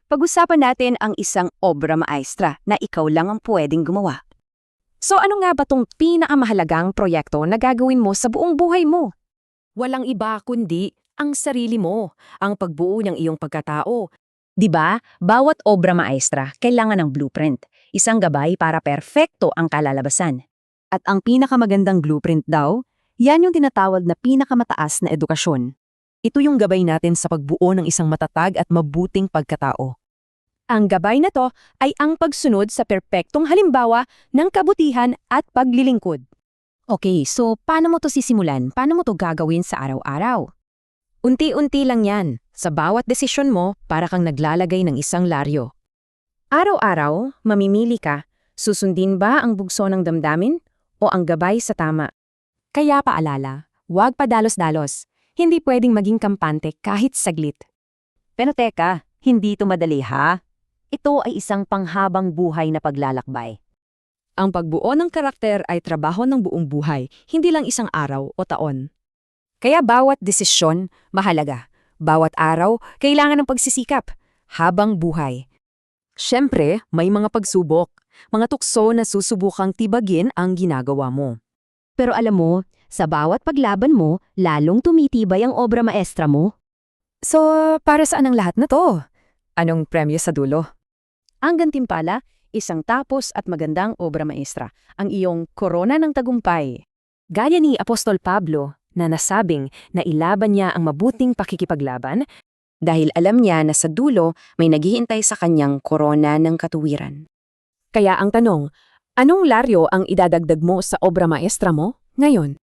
Pag-usapan natin ang isang obra maestra na ikaw lang ang pwedeng gumawa. So ano nga ba tong pinakamahalagang proyekto na gagawin mo sa buong buhay mo? Walang iba kundi ang sarili mo, ang pagbuo ng iyong pagkatao. 'Di ba? Bawat obra maestra kailangan ng blueprint, isang gabay para perpekto ang kalalabasan. At ang pinakamagandang blueprint daw, yan yung tinatawag na pinakamataas na edukasyon. Ito yung gabay natin sa pagbuo ng isang matatag at mabuting pagkatao. Ang gabay na to ay ang pagsunod sa perpektong halimbawa ng kabutihan at paglilingkod. Okay, so paano mo to sisimulan? Paano mo to gagawin sa araw-araw? Unti-unti lang yan, sa bawat desisyon mo para kang naglalagay ng isang laryo. Araw-araw, mamimili ka, susundin ba ang bugso ng damdamin o ang gabay sa tama? Kaya paalala, huwag padalos-dalos. Hindi pwedeng maging kampante kahit saglit. Pero teka, hindi ito madali ha? Ito ay isang panghabang buhay na paglalakbay. Ang pagbuo ng karakter ay trabaho ng buong buhay, hindi lang isang araw o taon. Kaya bawat desisyon, mahalaga. Bawat araw, kailangan ng pagsisikap, habang buhay. Siyempre, may mga pagsubok, mga tukso na susubukang tibagin ang ginagawa mo. Pero alam mo, sa bawat paglaban mo, lalong tumitibay ang obra maestra mo. So, para saan ang lahat na to? Anong premyo sa dulo? Ang gantimpala, isang tapos at magandang obra maestra, ang iyong korona ng tagumpay. Gaya ni Apostol Pablo na nasabing na ilaban niya ang mabuting pakikipaglaban dahil alam niya na sa dulo may naghihintay sa kanyang korona ng katuwiran. Kaya ang tanong, anong laryo ang idadagdag mo sa obra maestra mo ngayon?